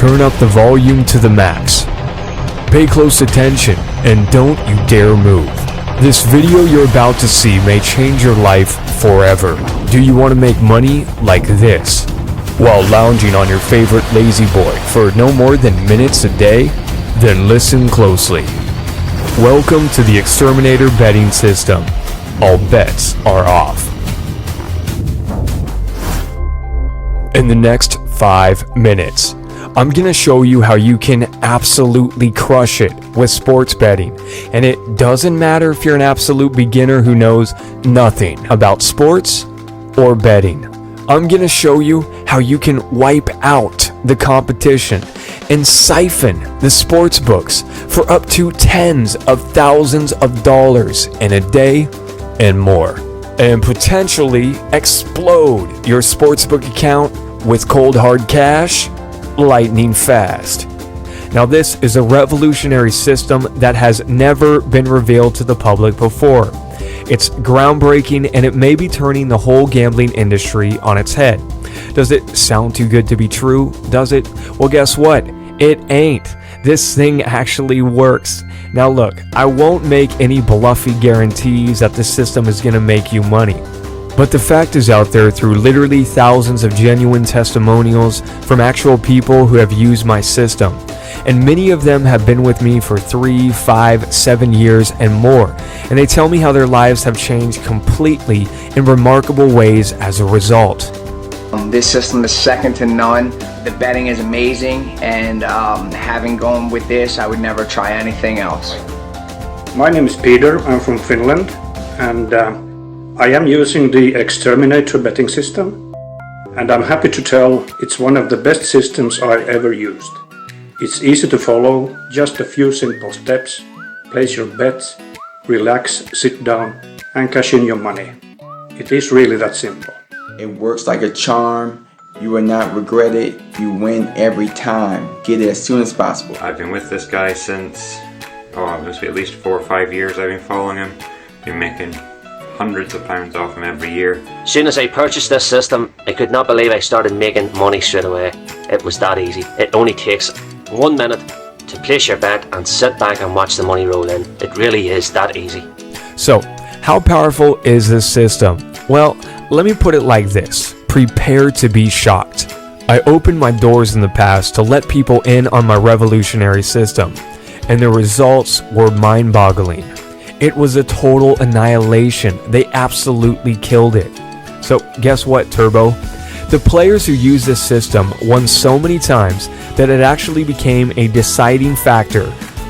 turn up the volume to the max. Pay close attention and don't you dare move. This video you're about to see may change your life forever. Do you want to make money like this while lounging on your favorite lazy boy for no more than minutes a day? Then listen closely. Welcome to the Exterminator betting system. All bets are off. In the next 5 minutes, I'm gonna show you how you can absolutely crush it with sports betting. And it doesn't matter if you're an absolute beginner who knows nothing about sports or betting. I'm gonna show you how you can wipe out the competition and siphon the sports books for up to tens of thousands of dollars in a day and more. And potentially explode your sportsbook account with cold hard cash lightning fast. Now this is a revolutionary system that has never been revealed to the public before. It's groundbreaking and it may be turning the whole gambling industry on its head. Does it sound too good to be true? Does it? Well, guess what? It ain't. This thing actually works. Now look, I won't make any bluffy guarantees that the system is going to make you money. But the fact is out there through literally thousands of genuine testimonials from actual people who have used my system. And many of them have been with me for 3, 5, 7 years and more. And they tell me how their lives have changed completely in remarkable ways as a result. This system is second to none. The betting is amazing, and having gone with this, I would never try anything else. My name is Peter, I'm from Finland, and I am using the Exterminator betting system, and I'm happy to tell it's one of the best systems I ever used. It's easy to follow, just a few simple steps, place your bets, relax, sit down, and cash in your money. It is really that simple. It works like a charm. You will not regret it. You win every time. Get it as soon as possible. I've been with this guy since, it must be at least 4 or 5 years I've been following him. Been making hundreds of pounds off him every year. As soon as I purchased this system, I could not believe I started making money straight away. It was that easy. It only takes 1 minute to place your bet and sit back and watch the money roll in. It really is that easy. So, how powerful is this system? Well, let me put it like this. Prepare to be shocked. I opened my doors in the past to let people in on my revolutionary system, and the results were mind-boggling. It was a total annihilation. They absolutely killed it. So guess what, Turbo? The players who use this system won so many times that it actually became a deciding factor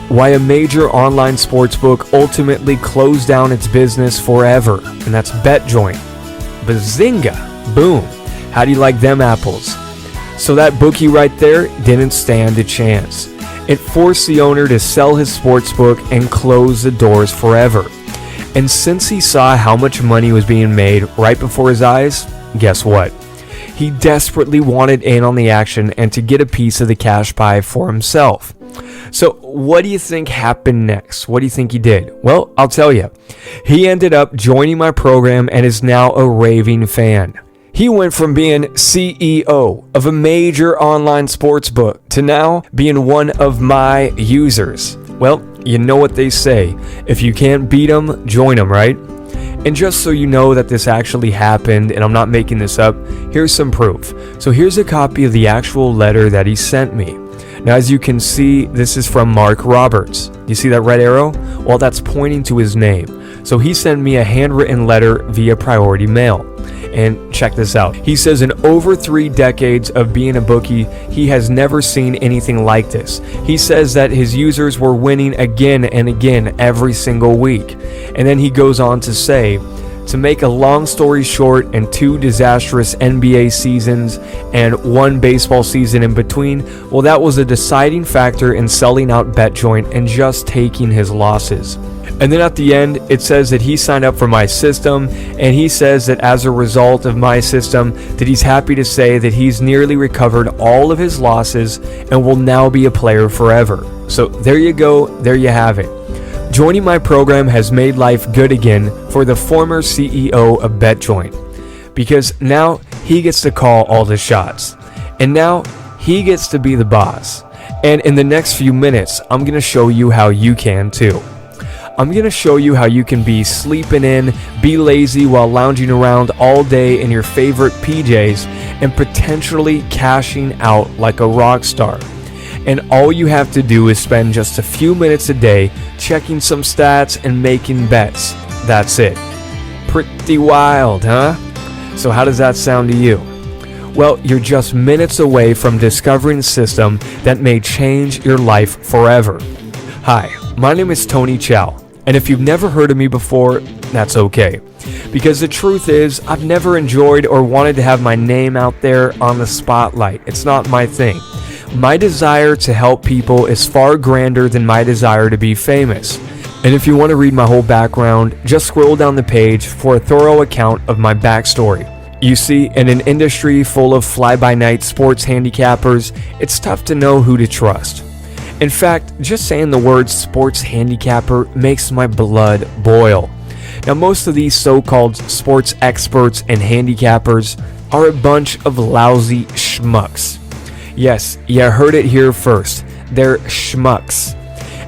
why a major online sportsbook ultimately closed down its business forever, and that's BetJoint. Bazinga! Boom! How do you like them apples? So that bookie right there didn't stand a chance. It forced the owner to sell his sportsbook and close the doors forever. And since he saw how much money was being made right before his eyes, guess what? He desperately wanted in on the action and to get a piece of the cash pie for himself. So what do you think happened next? What do you think he did? Well, I'll tell you. He ended up joining my program and is now a raving fan. He went from being CEO of a major online sportsbook to now being one of my users. Well, you know what they say. If you can't beat them, join them, right? And just so you know that this actually happened, and I'm not making this up, here's some proof. So here's a copy of the actual letter that he sent me. Now, as you can see, this is from Mark Roberts. You see that red arrow? Well, that's pointing to his name. So he sent me a handwritten letter via priority mail. And check this out. He says in over 3 decades of being a bookie, he has never seen anything like this. He says that his users were winning again and again every single week. And then he goes on to say, to make a long story short, and 2 disastrous NBA seasons and 1 baseball season in between, well, that was a deciding factor in selling out BetJoint and just taking his losses. And then at the end, it says that he signed up for my system, and he says that as a result of my system, that he's happy to say that he's nearly recovered all of his losses and will now be a player forever. So there you go, there you have it. Joining my program has made life good again for the former CEO of BetJoint, because now he gets to call all the shots. And now he gets to be the boss. And in the next few minutes, I'm going to show you how you can too. I'm going to show you how you can be sleeping in, be lazy while lounging around all day in your favorite PJs, and potentially cashing out like a rock star. And all you have to do is spend just a few minutes a day checking some stats and making bets. That's it. Pretty wild, huh? So how does that sound to you? Well, you're just minutes away from discovering a system that may change your life forever. Hi, my name is Tony Chow, and if you've never heard of me before, that's okay. Because the truth is, I've never enjoyed or wanted to have my name out there on the spotlight. It's not my thing. My desire to help people is far grander than my desire to be famous. And if you want to read my whole background, just scroll down the page for a thorough account of my backstory. You see, in an industry full of fly-by-night sports handicappers, it's tough to know who to trust. In fact, just saying the word sports handicapper makes my blood boil. Now, most of these so-called sports experts and handicappers are a bunch of lousy schmucks. Yes, you heard it here first. They're schmucks.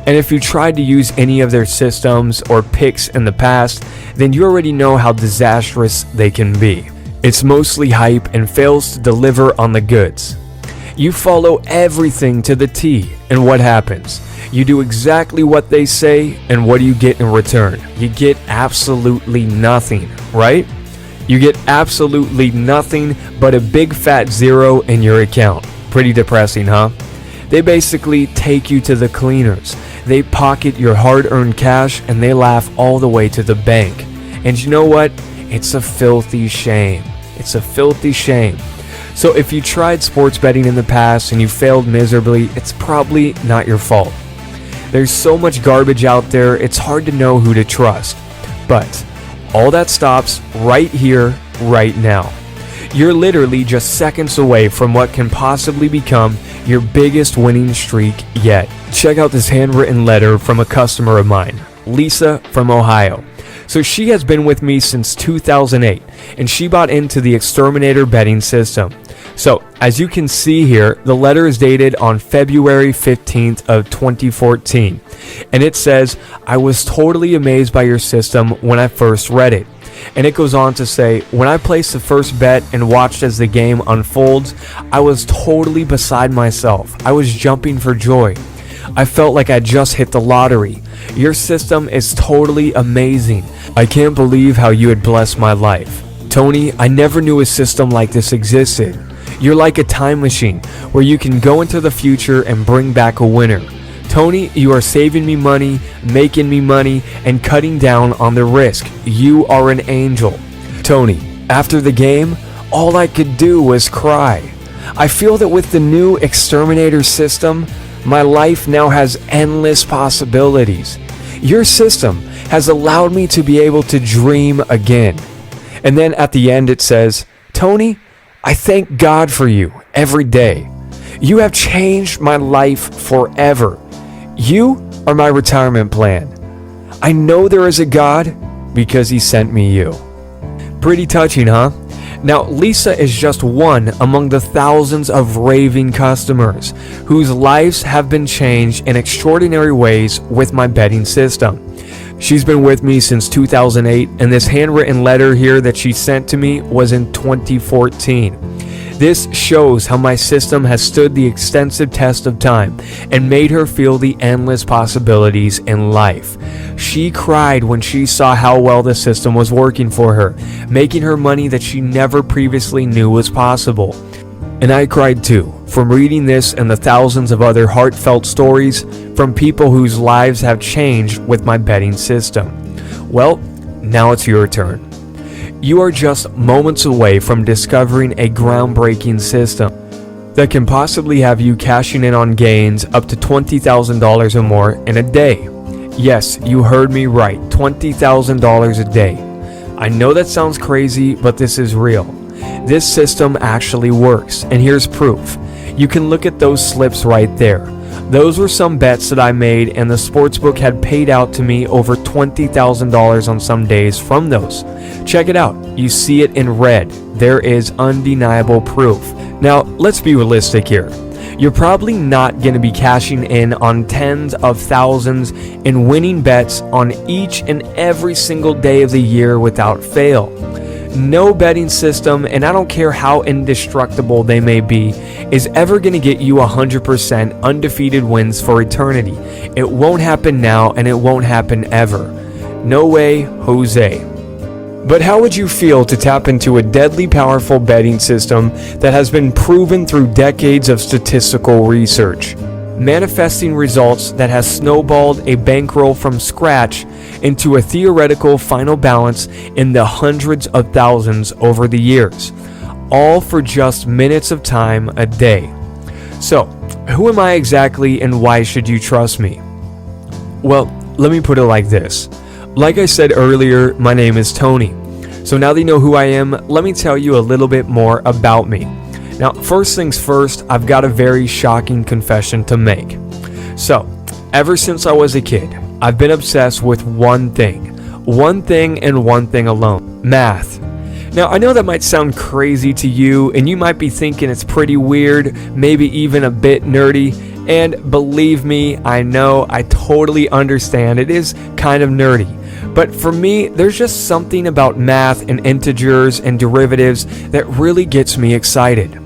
And if you tried to use any of their systems or picks in the past, then you already know how disastrous they can be. It's mostly hype and fails to deliver on the goods. You follow everything to the T, and what happens? You do exactly what they say, and what do you get in return? You get absolutely nothing, right? You get absolutely nothing but a big fat zero in your account. Pretty depressing, huh? They basically take you to the cleaners. They pocket your hard-earned cash, and they laugh all the way to the bank. And you know what? It's a filthy shame. It's a filthy shame. So if you tried sports betting in the past and you failed miserably, it's probably not your fault. There's so much garbage out there, it's hard to know who to trust. But all that stops right here, right now. You're literally just seconds away from what can possibly become your biggest winning streak yet. Check out this handwritten letter from a customer of mine, Lisa from Ohio. So she has been with me since 2008, and she bought into the Exterminator betting system. So, as you can see here, the letter is dated on February 15th of 2014, and it says, "I was totally amazed by your system when I first read it." And it goes on to say, "When I placed the first bet and watched as the game unfolds, I was totally beside myself. I was jumping for joy. I felt like I just hit the lottery. Your system is totally amazing. I can't believe how you had blessed my life. Tony, I never knew a system like this existed. You're like a time machine where you can go into the future and bring back a winner. Tony, you are saving me money, making me money, and cutting down on the risk. You are an angel. Tony, after the game, all I could do was cry. I feel that with the new Exterminator system, my life now has endless possibilities. Your system has allowed me to be able to dream again." And then at the end it says, "Tony, I thank God for you every day. You have changed my life forever. You are my retirement plan. I know there is a God because he sent me you." Pretty touching, huh? Now, Lisa is just one among the thousands of raving customers whose lives have been changed in extraordinary ways with my betting system. She's been with me since 2008, and this handwritten letter here that she sent to me was in 2014. This shows how my system has stood the extensive test of time and made her feel the endless possibilities in life. She cried when she saw how well the system was working for her, making her money that she never previously knew was possible. And I cried too, from reading this and the thousands of other heartfelt stories from people whose lives have changed with my betting system. Well, now it's your turn. You are just moments away from discovering a groundbreaking system that can possibly have you cashing in on gains up to $20,000 or more in a day. Yes, you heard me right, $20,000 a day. I know that sounds crazy, but this is real. This system actually works, and here's proof. You can look at those slips right there. Those were some bets that I made, and the sportsbook had paid out to me over $20,000 on some days from those. Check it out. You see it in red. There is undeniable proof. Now, let's be realistic here. you're probably not going to be cashing in on tens of thousands and winning bets on each and every single day of the year without fail. No betting system, and I don't care how indestructible they may be, is ever going to get you 100% undefeated wins for eternity. It won't happen now, and it won't happen ever. No way, Jose. But how would you feel to tap into a deadly powerful betting system that has been proven through decades of statistical research, manifesting results that has snowballed a bankroll from scratch into a theoretical final balance in the hundreds of thousands over the years, all for just minutes of time a day? So, who am I exactly and why should you trust me? Well, let me put it like this. Like I said earlier, my name is Tony. So now that you know who I am, let me tell you a little bit more about me. Now, first things first, I've got a very shocking confession to make. So, ever since I was a kid, I've been obsessed with one thing and one thing alone: math. Now, I know that might sound crazy to you, and you might be thinking it's pretty weird, maybe even a bit nerdy. And believe me, I know, I totally understand. It is kind of nerdy. But for me, there's just something about math and integers and derivatives that really gets me excited.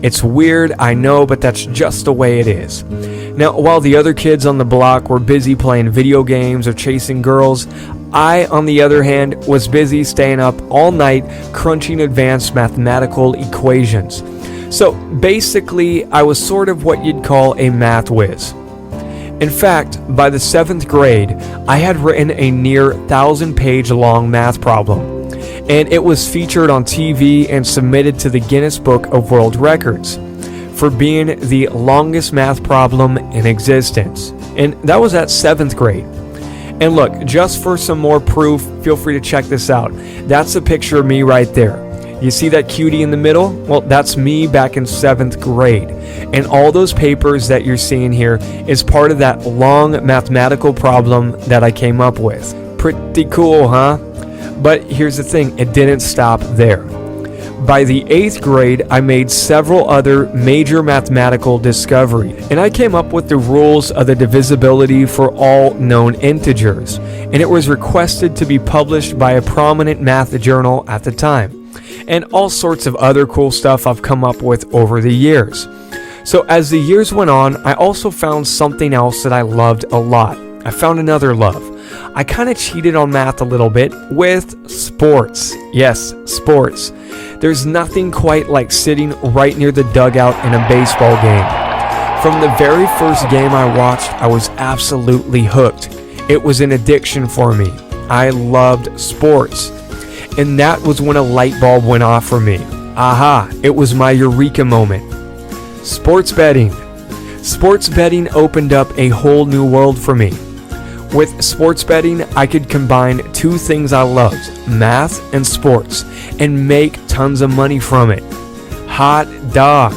It's weird, I know, but that's just the way it is. Now, while the other kids on the block were busy playing video games or chasing girls, I, on the other hand, was busy staying up all night crunching advanced mathematical equations. So basically, I was sort of what you'd call a math whiz. In fact, by the 7th grade, I had written a near 1,000-page long math problem, and it was featured on TV and submitted to the Guinness Book of World Records for being the longest math problem in existence. And that was at 7th grade. And look, just for some more proof, feel free to check this out. That's a picture of me right there. You see that cutie in the middle? Well, that's me back in 7th grade. And all those papers that you're seeing here is part of that long mathematical problem that I came up with. Pretty cool, huh? But here's the thing, it didn't stop there. By the 8th grade, I made several other major mathematical discoveries, and I came up with the rules of the divisibility for all known integers, and it was requested to be published by a prominent math journal at the time. And all sorts of other cool stuff I've come up with over the years. So as the years went on, I also found something else that I loved a lot. I found another love. I kind of cheated on math a little bit with sports. Yes, sports. There's nothing quite like sitting right near the dugout in a baseball game. From the very first game I watched, I was absolutely hooked. It was an addiction for me. I loved sports. And that was when a light bulb went off for me. Aha, it was my eureka moment. Sports betting. Sports betting opened up a whole new world for me. With sports betting, I could combine two things I loved, math and sports, and make tons of money from it. Hot dog.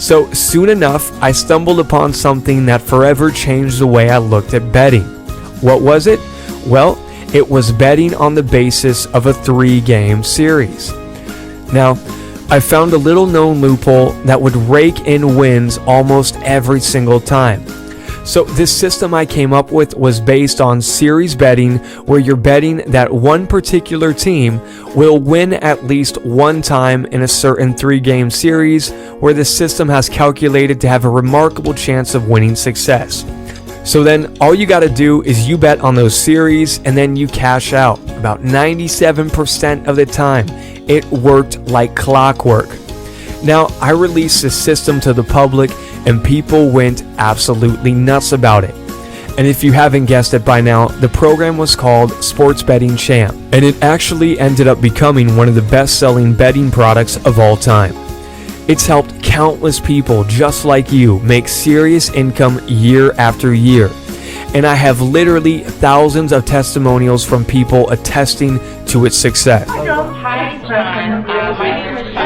So soon enough, I stumbled upon something that forever changed the way I looked at betting. What was it? Well, it was betting on the basis of a 3-game series. Now, I found a little known loophole that would rake in wins almost every single time. So this system I came up with was based on series betting, where you're betting that one particular team will win at least one time in a certain 3-game series, where the system has calculated to have a remarkable chance of winning success. So then all you got to do is you bet on those series and then you cash out. About 97% of the time, it worked like clockwork. Now, I released the system to the public and people went absolutely nuts about it. And if you haven't guessed it by now, the program was called Sports Betting Champ, and it actually ended up becoming one of the best-selling betting products of all time. It's helped countless people just like you make serious income year after year. And I have literally thousands of testimonials from people attesting to its success.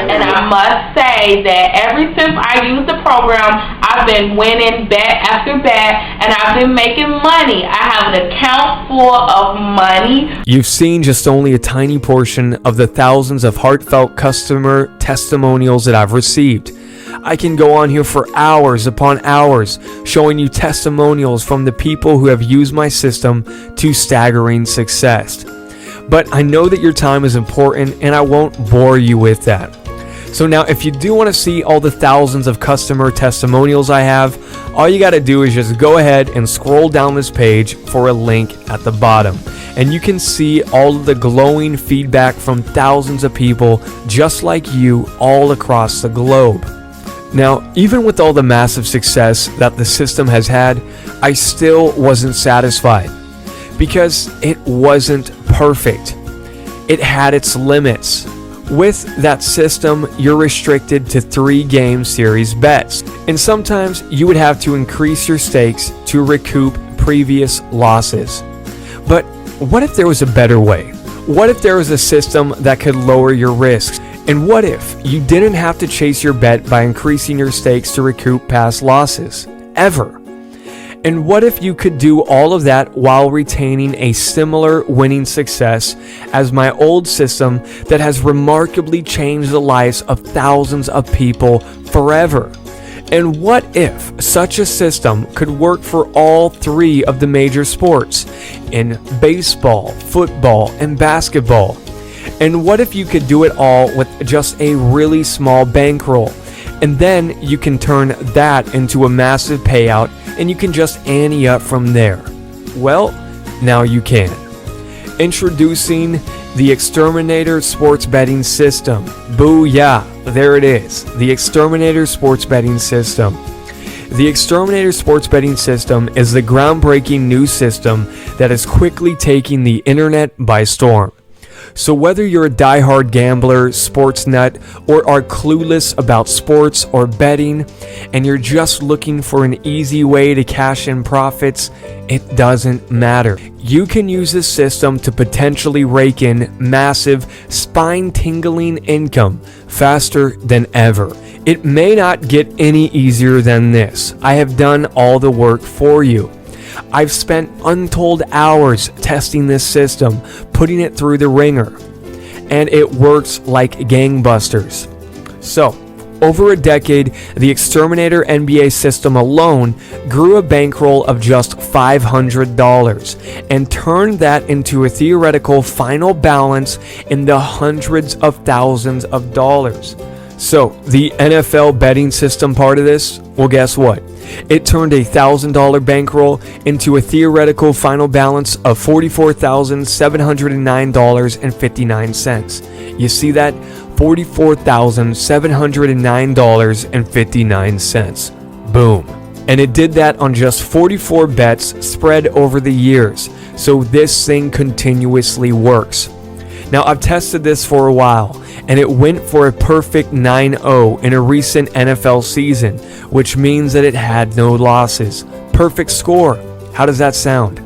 And I must say that ever since I used the program, I've been winning bet after bet, and I've been making money. I have an account full of money. You've seen just only a tiny portion of the thousands of heartfelt customer testimonials that I've received. I can go on here for hours upon hours showing you testimonials from the people who have used my system to staggering success. But I know that your time is important and I won't bore you with that. So now if you do want to see all the thousands of customer testimonials I have, all you got to do is just go ahead and scroll down this page for a link at the bottom. And you can see all of the glowing feedback from thousands of people just like you all across the globe. Now, even with all the massive success that the system has had, I still wasn't satisfied because it wasn't perfect. It had its limits. With that system, you're restricted to 3 game series bets, and sometimes you would have to increase your stakes to recoup previous losses. But what if there was a better way? What if there was a system that could lower your risks? And what if you didn't have to chase your bet by increasing your stakes to recoup past losses? Ever. And what if you could do all of that while retaining a similar winning success as my old system that has remarkably changed the lives of thousands of people forever? And what if such a system could work for all 3 of the major sports in baseball, football, and basketball? And what if you could do it all with just a really small bankroll? And then you can turn that into a massive payout and you can just ante up from there. Well, now you can. Introducing the Exterminator Sports Betting System. Booyah! There it is. The Exterminator Sports Betting System. The Exterminator Sports Betting System is the groundbreaking new system that is quickly taking the internet by storm. So whether you're a diehard gambler, sports nut, or are clueless about sports or betting, and you're just looking for an easy way to cash in profits, it doesn't matter. You can use this system to potentially rake in massive, spine-tingling income faster than ever. It may not get any easier than this. I have done all the work for you. I've spent untold hours testing this system, putting it through the ringer, and it works like gangbusters. So, over a decade, the Exterminator NBA system alone grew a bankroll of just $500 and turned that into a theoretical final balance in the hundreds of thousands of dollars. So, the NFL betting system part of this, well, guess what? It turned a $1,000 bankroll into a theoretical final balance of $44,709.59. You see that? $44,709.59. Boom. And it did that on just 44 bets spread over the years. So this thing continuously works. Now, I've tested this for a while, and it went for a perfect 9-0 in a recent NFL season, which means that it had no losses. Perfect score. How does that sound?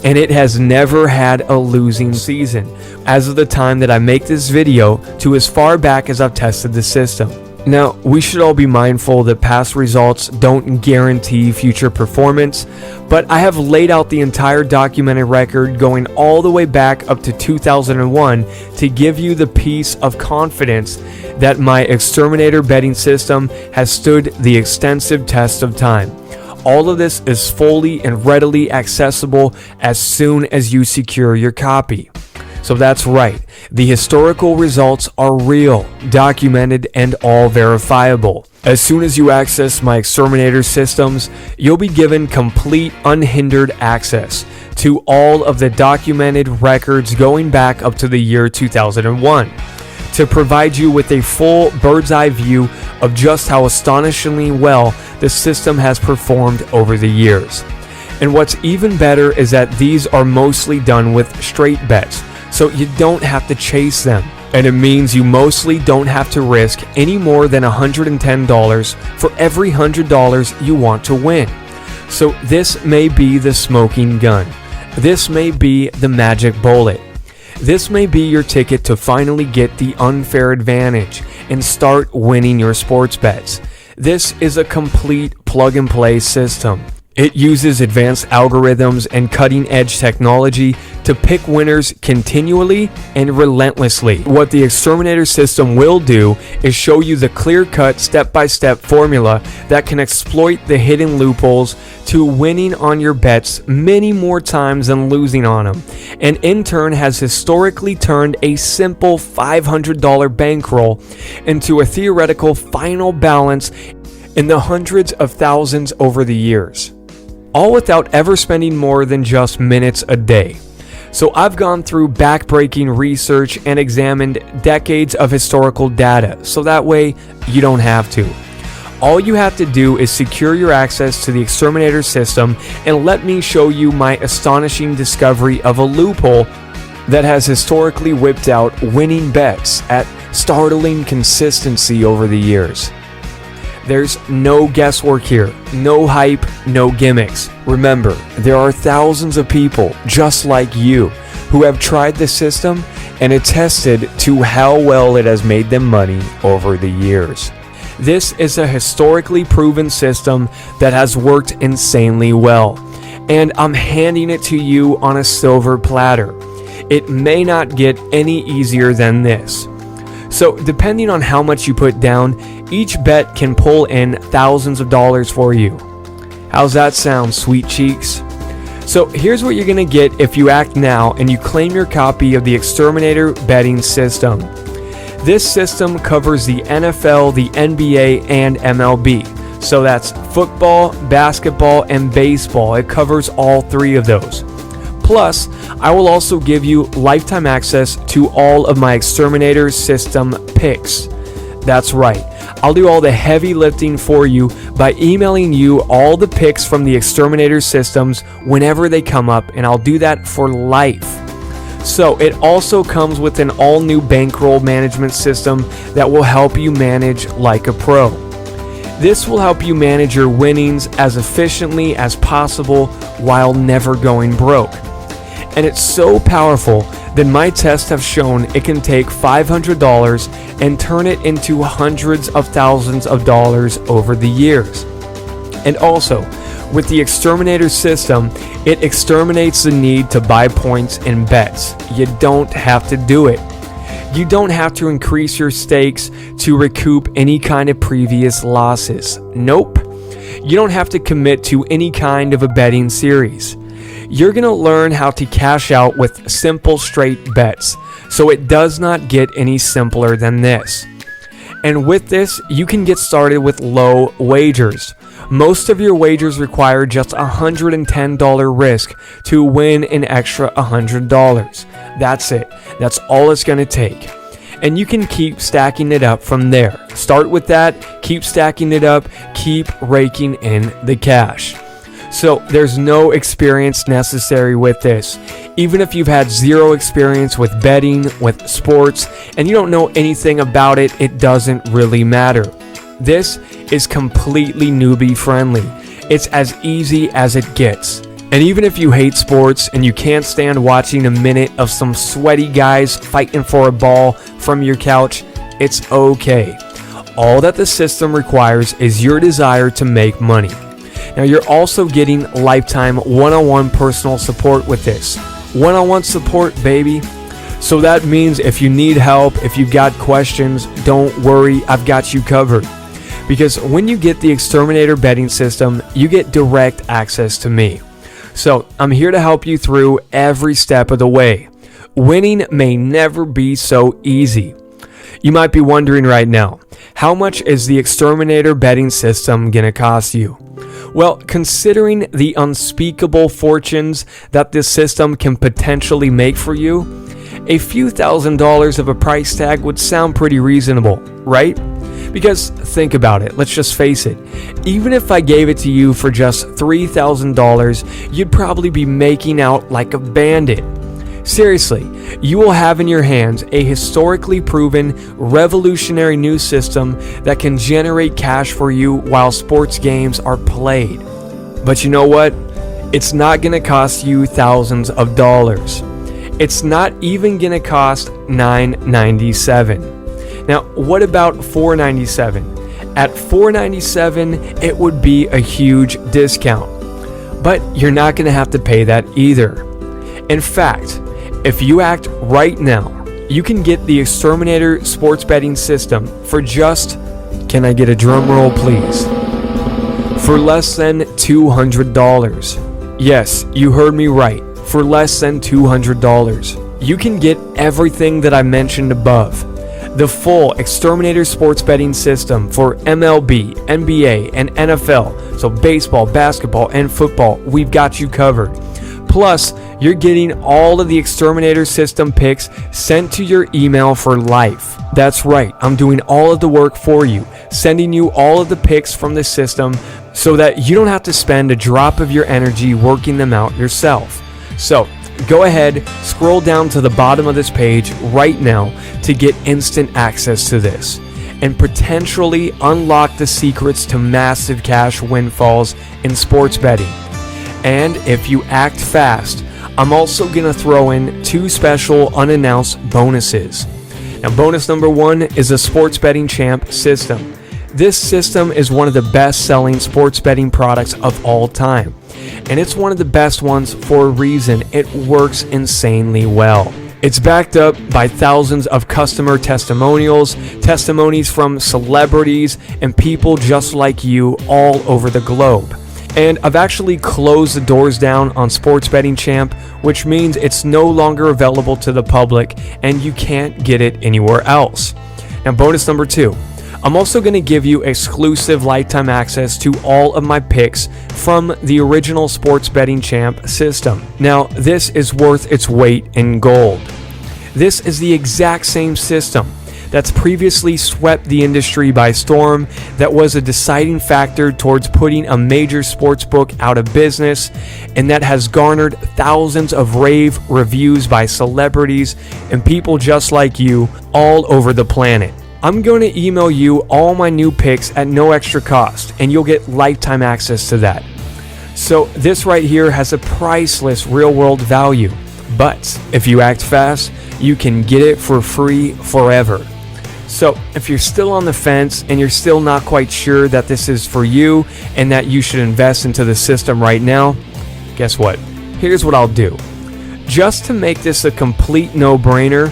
And it has never had a losing season, as of the time that I make this video to as far back as I've tested the system. Now, we should all be mindful that past results don't guarantee future performance, but I have laid out the entire documented record going all the way back up to 2001 to give you the peace of confidence that my Exterminator betting system has stood the extensive test of time. All of this is fully and readily accessible as soon as you secure your copy. So that's right, the historical results are real, documented, and all verifiable. As soon as you access my Exterminator systems, you'll be given complete unhindered access to all of the documented records going back up to the year 2001 to provide you with a full bird's eye view of just how astonishingly well the system has performed over the years. And what's even better is that these are mostly done with straight bets, so you don't have to chase them. And it means you mostly don't have to risk any more than $110 for every $100 you want to win. So this may be the smoking gun. This may be the magic bullet. This may be your ticket to finally get the unfair advantage and start winning your sports bets. This is a complete plug-and-play system. It uses advanced algorithms and cutting-edge technology to pick winners continually and relentlessly. What the exterminator system will do is show you the clear-cut, step-by-step formula that can exploit the hidden loopholes to winning on your bets many more times than losing on them, and in turn has historically turned a simple $500 bankroll into a theoretical final balance in the hundreds of thousands over the years, all without ever spending more than just minutes a day. So I've gone through backbreaking research and examined decades of historical data, so that way you don't have to. All you have to do is secure your access to the exterminator system and let me show you my astonishing discovery of a loophole that has historically whipped out winning bets at startling consistency over the years. There's no guesswork here, no hype, no gimmicks. Remember, there are thousands of people just like you who have tried the system and attested to how well it has made them money over the years. This is a historically proven system that has worked insanely well, and I'm handing it to you on a silver platter. It may not get any easier than this. So depending on how much you put down, each bet can pull in thousands of dollars for you. How's that sound, sweet cheeks? So here's what you're gonna get if you act now and you claim your copy of the Exterminator Betting System. This system covers the NFL, the NBA, and MLB. So that's football, basketball, and baseball. It covers all three of those. Plus, I will also give you lifetime access to all of my Exterminator System picks. That's right, I'll do all the heavy lifting for you by emailing you all the picks from the Exterminator Systems whenever they come up, and I'll do that for life. So it also comes with an all-new bankroll management system that will help you manage like a pro. This will help you manage your winnings as efficiently as possible while never going broke. And it's so powerful that my tests have shown it can take $500 and turn it into hundreds of thousands of dollars over the years. And also, with the Exterminator system, it exterminates the need to buy points in bets. You don't have to do it. You don't have to increase your stakes to recoup any kind of previous losses. Nope. You don't have to commit to any kind of a betting series. You're going to learn how to cash out with simple straight bets, so it does not get any simpler than this. And with this, you can get started with low wagers. Most of your wagers require just $110 risk to win an extra $100. That's it. That's all it's going to take. And you can keep stacking it up from there. Start with that, keep stacking it up, keep raking in the cash. So there's no experience necessary with this. Even if you've had zero experience with betting, with sports, and you don't know anything about it, it doesn't really matter. This is completely newbie friendly. It's as easy as it gets. And even if you hate sports and you can't stand watching a minute of some sweaty guys fighting for a ball from your couch, it's okay. All that the system requires is your desire to make money. Now you're also getting lifetime one-on-one personal support with this. One-on-one support, baby. So that means if you need help, if you've got questions, don't worry, I've got you covered. Because when you get the Exterminator Betting System, you get direct access to me. So I'm here to help you through every step of the way. Winning may never be so easy. You might be wondering right now, how much is the Exterminator Betting System gonna cost you? Well, considering the unspeakable fortunes that this system can potentially make for you, a few $1,000s of a price tag would sound pretty reasonable, right? Because think about it, let's just face it, even if I gave it to you for just $3,000, you'd probably be making out like a bandit. Seriously, you will have in your hands a historically proven, revolutionary new system that can generate cash for you while sports games are played. But you know what? It's not going to cost you thousands of dollars. It's not even going to cost $9.97. Now, what about $4.97? At $4.97, it would be a huge discount. But you're not going to have to pay that either. In fact, if you act right now, you can get the Exterminator sports betting system for just, can I get a drum roll please? For less than $200. Yes, you heard me right. For less than $200. You can get everything that I mentioned above. The full Exterminator sports betting system for MLB, NBA, and NFL. So baseball, basketball, and football, we've got you covered. Plus, you're getting all of the Exterminator system picks sent to your email for life. That's right, I'm doing all of the work for you, sending you all of the picks from the system so that you don't have to spend a drop of your energy working them out yourself. So, go ahead, scroll down to the bottom of this page right now to get instant access to this and potentially unlock the secrets to massive cash windfalls in sports betting. And if you act fast, I'm also going to throw in 2 special unannounced bonuses. Now, bonus number 1 is a Sports Betting Champ system. This system is one of the best-selling sports betting products of all time. And it's one of the best ones for a reason. It works insanely well. It's backed up by thousands of customer testimonials, testimonies from celebrities, and people just like you all over the globe. And I've actually closed the doors down on Sports Betting Champ, which means it's no longer available to the public and you can't get it anywhere else. Now, bonus number 2. I'm also going to give you exclusive lifetime access to all of my picks from the original Sports Betting Champ system. Now, this is worth its weight in gold. This is the exact same system that's previously swept the industry by storm, that was a deciding factor towards putting a major sportsbook out of business, and that has garnered thousands of rave reviews by celebrities and people just like you all over the planet. I'm going to email you all my new picks at no extra cost, and you'll get lifetime access to that. So this right here has a priceless real-world value, but if you act fast, you can get it for free forever. So if you're still on the fence and you're still not quite sure that this is for you and that you should invest into the system right now, guess what? Here's what I'll do. Just to make this a complete no-brainer,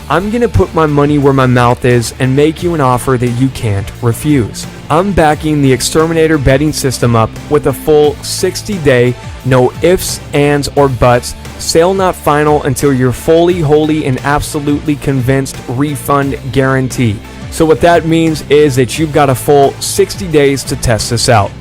I'm going to put my money where my mouth is and make you an offer that you can't refuse. I'm backing the Exterminator betting system up with a full 60-day, no ifs, ands, or buts, sale not final until you're fully, wholly, and absolutely convinced refund guarantee. So what that means is that you've got a full 60 days to test this out.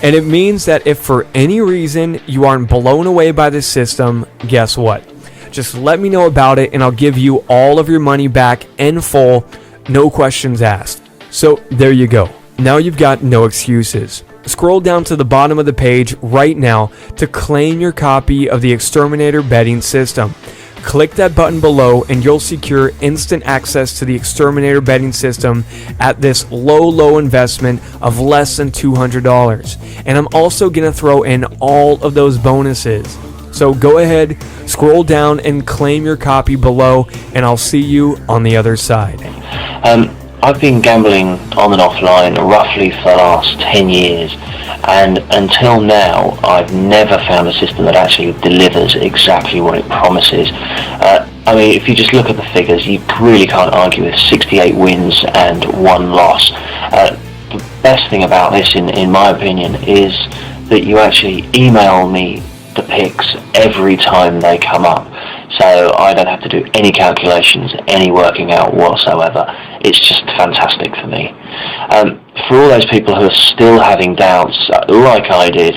And it means that if for any reason you aren't blown away by the system, guess what? Just let me know about it and I'll give you all of your money back in full, no questions asked. So there you go. Now you've got no excuses. Scroll down to the bottom of the page right now to claim your copy of the Exterminator betting system. Click that button below and you'll secure instant access to the Exterminator betting system at this low investment of less than $200. And I'm also going to throw in all of those bonuses. So go ahead, scroll down and claim your copy below, and I'll see you on the other side. I've been gambling on and offline roughly for the last 10 years, and until now I've never found a system that actually delivers exactly what it promises. I mean, if you just look at the figures, you really can't argue with 68 wins and 1 loss. The best thing about this, in my opinion, is that you actually email me the picks every time they come up, so I don't have to do any calculations, any working out whatsoever. It's just fantastic for me. For all those people who are still having doubts, like I did,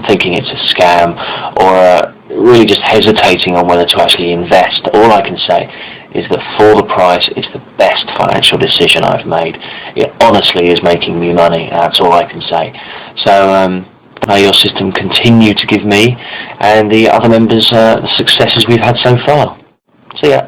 thinking it's a scam, or really just hesitating on whether to actually invest, all I can say is that for the price, it's the best financial decision I've made. It honestly is making me money, that's all I can say. So may your system continue to give me and the other members the successes we've had so far. See ya.